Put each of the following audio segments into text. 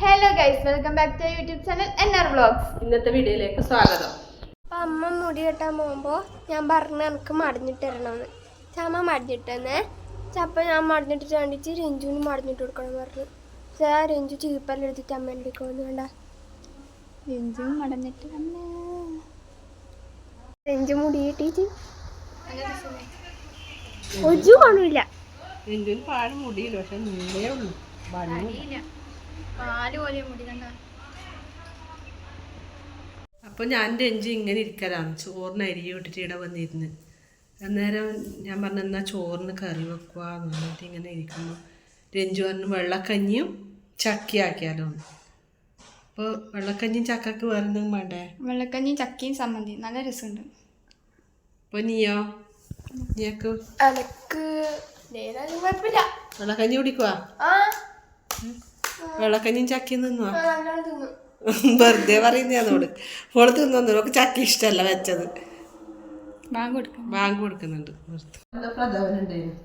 Hello guys, welcome back to YouTube channel NR vlogs. ഇന്നത്തെ വീഡിയോയിലേക്ക് സ്വാഗതം. അപ്പം അമ്മ മുടി കെട്ടാൻ പോകുമ്പോൾ ഞാൻ പറഞ്ഞു എനിക്ക് മടഞ്ഞിട്ട് തരണമെന്ന്. ചമ്മ മടഞ്ഞിട്ടെന്നേ അപ്പം ഞാൻ മടഞ്ഞിട്ടിട്ട് കണ്ടിട്ട് രഞ്ജുവിന് മടഞ്ഞിട്ട് കൊടുക്കണം പറഞ്ഞു. രഞ്ജു ചീപ്പെല്ലാം എടുത്തിട്ട് അമ്മേൻ്റെ എടുക്കുമെന്ന് വേണ്ട. രഞ്ജു മടഞ്ഞിട്ട് രഞ്ജു മുടി കെട്ടിയിട്ട് ഒജു കാണില്ല. രഞ്ജുവിന് പാട് മുടിയില്ല, പക്ഷെ നീളേ ഉള്ളൂ. അപ്പോൾ ഞാൻ രഞ്ജു ഇങ്ങനെ ഇരിക്കലാണ്. ചോറിന് അരി ഇട്ടിട്ട് ഇവിടെ വന്നിരുന്ന് അന്നേരം ഞാൻ പറഞ്ഞു എന്നാൽ ചോറിന് കറി വെക്കുക എന്നിട്ട് ഇങ്ങനെ ഇരിക്കുമ്പോൾ രഞ്ജു പറഞ്ഞു വെള്ളക്കഞ്ഞിയും ചക്കയാക്കിയാലോ. അപ്പോൾ വെള്ളക്കഞ്ഞിയും ചക്കക്ക് വേറെ എന്തെങ്കിലും വേണ്ടേ? വെള്ളക്കഞ്ഞിയും ചക്കയും സമ്മന്തി നല്ല രസമുണ്ട്. അപ്പോൾ നീക്ക് കുഴപ്പമില്ല. വെള്ളക്കഞ്ഞി കുടിക്കുവാ? വെള്ളക്കഞ്ഞിയും ചക്കയും തിന്നുവാ? വെറുതെ പറയുന്നതോട് ഓള് തിന്നു. ഒക്കെ ചക്ക ഇഷ്ടമല്ല വെച്ചത്. ബാങ്ക് കൊടുക്കുന്നുണ്ട്. നല്ല പ്രധാനുണ്ടായിരുന്നു.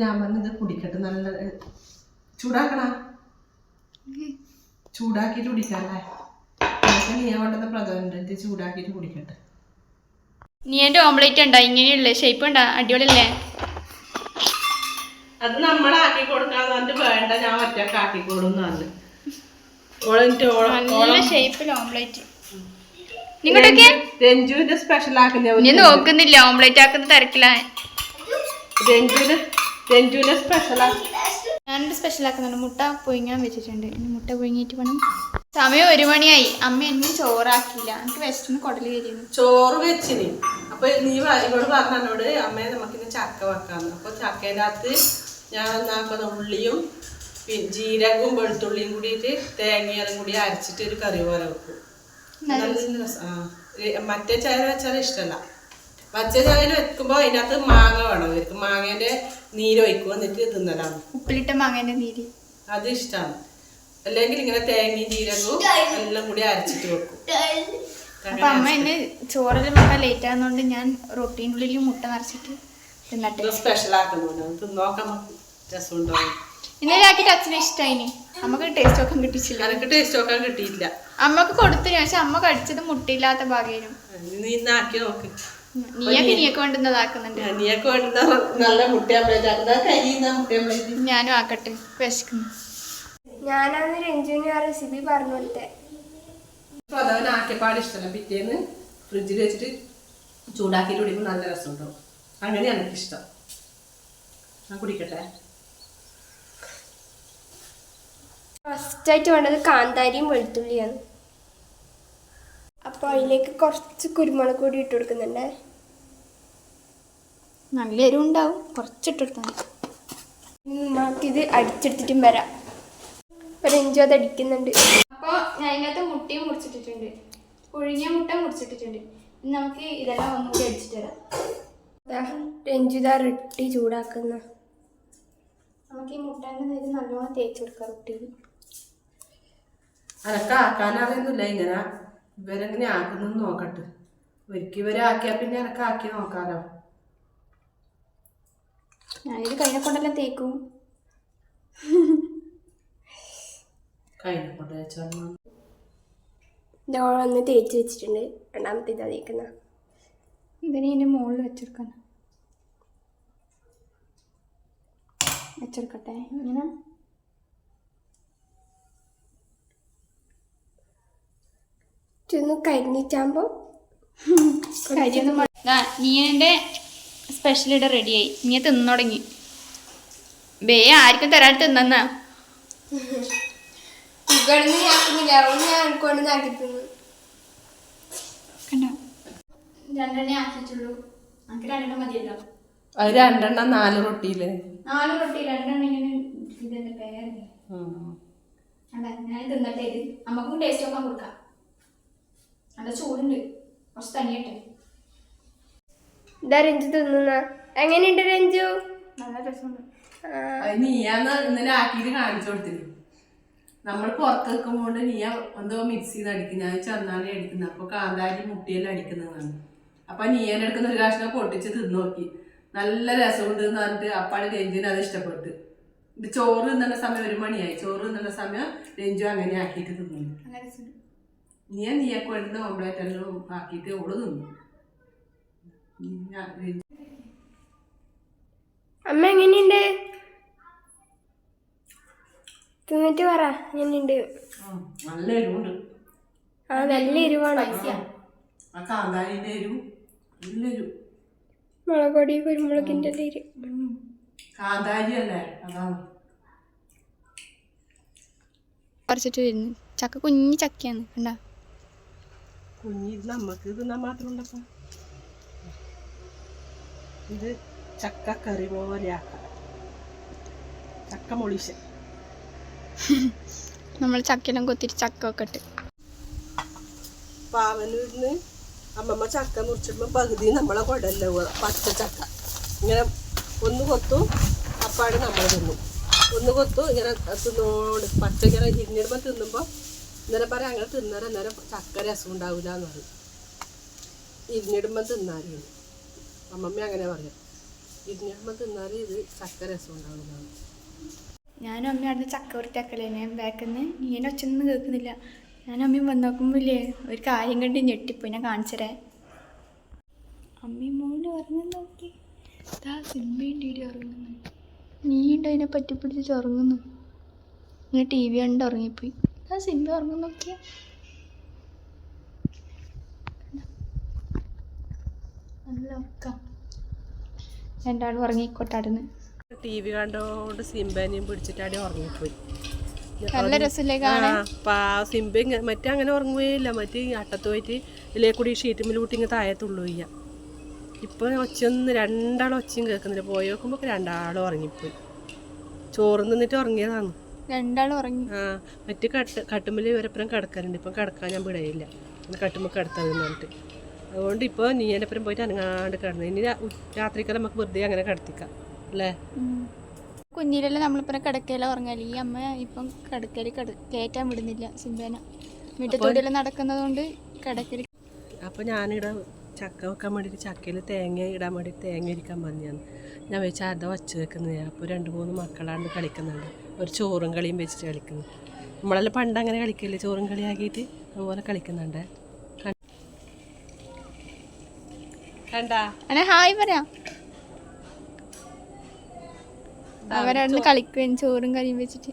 ഞാൻ പറഞ്ഞത് കുടിക്കട്ടെ, നല്ല ചൂടാക്കണ ചൂടാക്കിയിട്ട് കുടിക്കാല്ലേ. നീ കൊണ്ടുവന്ന പ്രധാനുണ്ട്, ചൂടാക്കിയിട്ട് കുടിക്കട്ടെ. നീ എൻ്റെ ഓംലേറ്റ് ഉണ്ടോ? ഇങ്ങനെയുള്ള ഷേപ്പ് ഉണ്ടോ? അടിപൊളിയല്ലേ? അത് നമ്മളാക്കി കൊടുക്കാന്ന് പറഞ്ഞിട്ട് വേണ്ട, ഞാൻ ഒറ്റക്ക് ആക്കിക്കോളും പറഞ്ഞു. രഞ്ജുവിന്റെ സ്പെഷ്യൽ ആക്കുന്ന നോക്കുന്നില്ല, ഓംലേറ്റ് ആക്കുന്ന തിരക്കില്ല. രഞ്ജുവിന്റെ സ്പെഷ്യൽ ഞാനൊരു സ്പെഷ്യൽ ആക്കുന്നുണ്ട്. മുട്ട പുഴുങ്ങാൻ വെച്ചിട്ടുണ്ട്. മുട്ട പുഴുങ്ങിയിട്ട് വേണം. സമയം 1 മണിയായി. അമ്മ എന്നും ചോറാക്കിയില്ല. എനിക്ക് വിശന്ന് കുടല് കയറിയിരുന്നു. ചോറ് വെച്ചിന്. അപ്പൊ നീ ഇവരോട് പറഞ്ഞോട് അമ്മയെ നമുക്കിന്ന് ചക്ക വെക്കാന്ന്. അപ്പൊ ചക്കേൻ്റെ അകത്ത് ഞാൻ എന്നാക്കുന്ന ഉള്ളിയും ജീരകവും വെളുത്തുള്ളിയും കൂടിയിട്ട് തേങ്ങയും കൂടി അരച്ചിട്ട് ഒരു കറി പോലെ വെക്കും. നല്ല രസം. മറ്റേ ചായ വെച്ചാൽ ഇഷ്ടമല്ല. മറ്റേ ചായയിൽ വെക്കുമ്പോ അതിനകത്ത് മാങ്ങ വേണം. ഇവർക്ക് മാങ്ങേന്റെ നീര് ഒഴിക്കും, എന്നിട്ട് തിന്നലാണ്. ഉപ്പിലിട്ട മാങ്ങേന്റെ നീര് അത് ഇഷ്ടമാണ്. അല്ലെങ്കിൽ ഇങ്ങനെ തേങ്ങയും ജീരകവും എല്ലാം കൂടി അരച്ചിട്ട് വെക്കും. അപ്പൊ അമ്മ എന്നെ ചോറെല്ലാം വെക്കാൻ ലേറ്റ് ആകുന്നോണ്ട് ഞാൻ റൊട്ടീൻ്റെ ഉള്ളിൽ മുട്ട നിറച്ചിട്ട് തിന്നട്ടെ. സ്പെഷ്യൽ ആക്കുന്നുണ്ട്, നോക്കാം രസമുണ്ടോ. ഇന്നലെ ആക്കിയിട്ട് അച്ഛനെ ഇഷ്ടമായി. നമുക്ക് ടേസ്റ്റ് നോക്കാൻ കിട്ടിച്ചില്ല. എനിക്ക് ടേസ്റ്റ് നോക്കാൻ കിട്ടിയില്ല. അമ്മക്ക് കൊടുത്തിനു, പക്ഷെ അമ്മ കടിച്ചത് മുട്ടയില്ലാത്ത ഭാഗ്യം. നീ ഇന്നാക്കി നോക്ക്. നീയൊക്കെ വേണ്ടുന്നതാക്കുന്നുണ്ട്. നീയൊക്കെ വേണ്ടുന്ന നല്ല മുട്ടയാമ്പ്ലേറ്റ്. ഞാനും ആക്കട്ടെ, വിശക്കുന്നു. ഞാനന്ന് രഞ്ജുവിന് ആ റെസിപ്പി പറഞ്ഞു കൊടുത്തേ. അപ്പോൾ അതവന് ആക്കിയപ്പാട് ഇഷ്ടമല്ല. പിറ്റേന്ന് ഫ്രിഡ്ജിൽ വെച്ചിട്ട് ചൂടാക്കിയിട്ട് കുടിക്കുമ്പോൾ നല്ല രസമുണ്ടാവും. അങ്ങനെയാണ് എനിക്കിഷ്ടം. ഞാൻ കുടിക്കട്ടെ. ഫസ്റ്റായിട്ട് വേണ്ടത് കാന്താരിയും വെളുത്തുള്ളിയാണ്. അപ്പോൾ അതിലേക്ക് കുറച്ച് കുരുമുളക് പൊടി ഇട്ട് കൊടുക്കുന്നുണ്ട്. നല്ല എരിവുണ്ടാവും, കുറച്ചിട്ടെടുത്താൽ. നമുക്കിത് അടിച്ചെടുത്തിട്ടും വരാം. അപ്പോൾ രഞ്ജു അത് അടിക്കുന്നുണ്ട്. അപ്പോൾ ഞാൻ ഇതിനകത്ത് മുട്ടയും മുറിച്ചിട്ടിട്ടുണ്ട്, പുഴുങ്ങിയ മുട്ട മുറിച്ചിട്ടിട്ടുണ്ട്. ഇനി നമുക്ക് ഇതെല്ലാം ഒന്നുകൂടി അടിച്ചിട്ട് വരാം. രഞ്ജുത റൊട്ടി ചൂടാക്കുന്ന. നമുക്ക് ഈ മുട്ടേൻ്റെ നേരം നല്ലോണം തേച്ച് കൊടുക്കാം റൊട്ടിയിൽ. അതൊക്കെ ആക്കാനറിയൊന്നുമില്ല. ഇങ്ങനെ ഇവരെങ്ങനെ ആക്കുന്നെന്ന് നോക്കട്ടെ. ഒരിക്കൽ ഇവരെ ആക്കിയാൽ പിന്നെ എനക്ക് ആക്കി നോക്കാലോ. ഞാനിത് കയ്യിനെ കൊണ്ടെല്ലാം തേക്കും. കയ്യിനെ കൊണ്ട് വെച്ചാൽ ഒന്ന് തേച്ച് വെച്ചിട്ടുണ്ട്. രണ്ടാമത്തെ ഇതാ തേക്കുന്ന. ഇതിന് ഇതിൻ്റെ മുകളിൽ വെച്ചെടുക്കട്ടെ. ഇങ്ങനെ ചെന്ന് കരിഞ്ഞിട്ടാകുമ്പോൾ കരിയൊന്നും നീ എൻ്റെ സ്പെഷ്യൽ ഇവിടെ റെഡിയായി. നീ തിന്നു തുടങ്ങി. ബേ ആർക്കും തരാൻ തിന്നാ രണ്ടെണ്ണേ ആക്കിയിട്ടുള്ളൂ. നമുക്ക് 2 മതിയല്ലോ. അത് 2 4 റൊട്ടിയില്ലേ? 4 റൊട്ടി 2 ഇങ്ങനെ ഇതിന്റെ പേരല്ലേ. ഞാൻ തിന്നട്ടെ. ഇത് നമുക്കും ടേസ്റ്റ് നോക്കാൻ കൊടുക്കാം. നല്ല ചൂടുണ്ട്, കുറച്ച് തണിയട്ടെ. ഇതാ രഞ്ജു തിന്നുന്ന. എങ്ങനെയുണ്ട് രഞ്ജു? നല്ല രസമുണ്ട്. നീയാന്ന് ഇന്നലെ ആക്കിയിട്ട് കാണിച്ചു കൊടുത്തില്ല. നമ്മൾ പുറത്ത് വെക്കുമ്പോൾ നീയ എന്തോ മിക്സ് ചെയ്ത് അടിക്കും. ഞാൻ ചെന്നാലേ അടിക്കുന്നത്. അപ്പോൾ കാന്താരി മുട്ടിയെല്ലാം അടിക്കുന്നതാണ്. അപ്പൊ നീയനെ എടുക്കുന്ന ഒരു കഷ്ണം പൊട്ടിച്ച് തിന്നു നോക്കി. നല്ല രസമുണ്ട് എന്ന് പറഞ്ഞിട്ട് അപ്പാട് രഞ്ജുവിന് അത് ഇഷ്ടപ്പെട്ടു. ഇത് ചോറ് തിന്നുന്ന സമയം 1 മണിയായി. ചോറ് തിന്നുന്ന സമയം രഞ്ജു അങ്ങനെ ആക്കിയിട്ട് തിന്നു. നീയൊക്കെ വേണ്ടുന്ന ഓംപ്ലേറ്റ് എല്ലാം ആക്കിയിട്ട് ഓള് തിന്നു. അമ്മ എങ്ങനെയുണ്ട്? തിന്നിട്ട് പറ എങ്ങനെയുണ്ട്. നല്ല എരിവുണ്ട്. ആ നല്ല എരിവാണ്. ആ കാന്താരിന്റെ എരിവും നല്ല എരിവ്. മുളക് പൊടി കുരുമുളകിന്റെ എരിവ്. കാന്താരി അല്ലേ അതാണ്. പറിച്ചിട്ട് വരുന്നു. ചക്ക കുഞ്ഞി ചക്കയാണ് കണ്ടാ. കുഞ്ഞി നമുക്ക് തിന്നാൻ മാത്രം ഉണ്ടപ്പോ. ഇത് ചക്ക കറി പോലെ ആക്കാം. ചക്ക മൊളിശ നമ്മൾ ചക്കെല്ലാം കൊത്തിരി ചക്ക ഒക്കെ ഇട്ട് പാവലിരുന്ന് അമ്മമ്മ ചക്ക മുറിച്ചിടുമ്പോൾ പകുതി നമ്മളെ കുടല്ല പച്ച ചക്ക ഇങ്ങനെ ഒന്ന് കൊത്തും അപ്പാട് നമ്മൾ തിന്നും. ഒന്ന് കൊത്തും ഇങ്ങനെ തിന്നോണ്ട് പച്ച ഇങ്ങനെ ഇരിഞ്ഞിടുമ്പോൾ തിന്നുമ്പോൾ ഇന്നലെ പറയാം അങ്ങനെ തിന്നേരം അന്നേരം ചക്ക രസം ഉണ്ടാവില്ല എന്ന് പറയും. ഇരിഞ്ഞിടുമ്പോൾ തിന്നാലും അമ്മമ്മ അങ്ങനെ പറയാം. ഇരിഞ്ഞിടുമ്പോൾ തിന്നാൽ ഇത് ചക്ക രസം ഉണ്ടാവില്ല. ഞാനും അമ്മയും അവിടെ ചക്ക വൃത്തിയാക്കല്ലേ ഞാൻ ബാക്കിന്ന് നീനെ ഒച്ചൊന്നും കേൾക്കുന്നില്ല. ഞാനും അമ്മയും വന്ന് നോക്കുമ്പോഴേ ഒരു കാര്യം കണ്ട് ഞെട്ടിപ്പോയി. ഞാൻ കാണിച്ചരേ. അമ്മയും മോന് ഉറങ്ങുന്ന നോക്കി. സിനിമയും ടി ഡി ഉറങ്ങുന്നു. നീണ്ട് അതിനെ പറ്റിപ്പിടിച്ചിട്ട് ഉറങ്ങുന്നു. ഇങ്ങനെ ടി വി കണ്ട് ഉറങ്ങിപ്പോയി. സിനിമ ഉറങ്ങുന്ന നോക്കിയ നല്ല ഉറക്കം. രണ്ടാളും ഉറങ്ങിക്കോട്ടാടുന്ന്. ടി വി കണ്ടോണ്ട് സിംബേനെയും പിടിച്ചിട്ടാടി ഉറങ്ങിപ്പോയി. നല്ല രസമില്ലേ കാണാൻ. സിംബ മറ്റേ അങ്ങനെ ഉറങ്ങുകയില്ല. മറ്റേ അട്ടത്ത് പോയിട്ട് ഇതിലേ കൂടി ഷീറ്റുമ്മിൽ കൂട്ടി ഇങ്ങനെ താഴത്തുള്ളൂ ചെയ്യാ. ഇപ്പൊ ഒച്ചയൊന്നും രണ്ടാളും ഒച്ചയും കേൾക്കുന്നില്ല. പോയി നോക്കുമ്പോ രണ്ടാളും ഉറങ്ങിപ്പോയി. ചോറ് നിന്നിട്ട് ഉറങ്ങിയതാണ് രണ്ടാളും ഉറങ്ങി. മറ്റേ കട്ടുമ്പിൽ ഇവരെപ്പുറം കിടക്കാറുണ്ട്. ഇപ്പം കിടക്കാൻ ഞാൻ വിടയില്ല. കട്ടുമ്പോൾ കിടത്താൻ നിന്നിട്ട്. അതുകൊണ്ട് ഇപ്പോൾ നീ എൻ്റെ ഒപ്പം പോയിട്ട് അനങ്ങാണ്ട് കിടന്നു. ഇനി രാത്രിക്കാലം നമുക്ക് വെറുതെ അങ്ങനെ കിടത്തിക്കാം അല്ലേ. കുഞ്ഞിലെല്ലാം നമ്മളിപ്പം കിടക്കയില ഉറങ്ങാല്. ഈ അമ്മ ഇപ്പം കിടക്കയിൽ കയറ്റാൻ വിടുന്നില്ല സിംബേന. വീട്ടിലൂടെയെല്ലാം നടക്കുന്നത് കൊണ്ട് കിടക്കൽ. അപ്പോൾ ഞാനിവിടെ ചക്ക വെക്കാൻ വേണ്ടിയിട്ട് ചക്കയിൽ തേങ്ങ ഇടാൻ വേണ്ടി തേങ്ങ ഇരിക്കാൻ പറഞ്ഞാണ്. ഞാൻ വെച്ചാൽ അതാ വച്ച് വെക്കുന്നത്. അപ്പോൾ 2-3 മക്കളാണ്ട് കളിക്കുന്നുണ്ട്. ഒരു ചോറും കളിയും വെച്ചിട്ട് കളിക്കുന്നു. നമ്മളെല്ലാം പണ്ട് അങ്ങനെ കളിക്കില്ലേ, ചോറും കളി ആക്കിയിട്ട് അതുപോലെ കളിക്കുന്നുണ്ട്. കണ്ടാ അങ്ങനെ ഹായ് പറയാം. അവരവിടുന്ന് കളിക്കുകയും ചോറും കറിയും വെച്ചിട്ട്.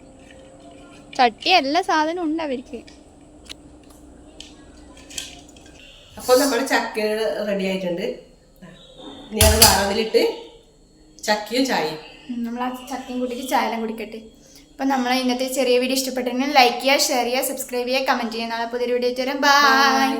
ചട്ടി എല്ലാ സാധനവും ഉണ്ട് അവർക്ക്. അപ്പോൾ നമ്മുടെ ചക്ക റെഡി ആയിട്ടുണ്ട്. ഇനി അത് വറവിലിട്ട് ചക്കയും ചായയും. നമ്മൾ ആ ചക്കയും കൂട്ടിയിട്ട് ചായലും കുടിക്കട്ടെ. അപ്പം നമ്മളെ ഇന്നത്തെ ചെറിയ വീഡിയോ ഇഷ്ടപ്പെട്ടെങ്കിൽ ലൈക്ക് ചെയ്യുക, ഷെയർ ചെയ്യുക, സബ്സ്ക്രൈബ് ചെയ്യുക, കമൻറ്റ് ചെയ്യുക. നാളെ പുതിയൊരു വീഡിയോ തരാം. ബൈ.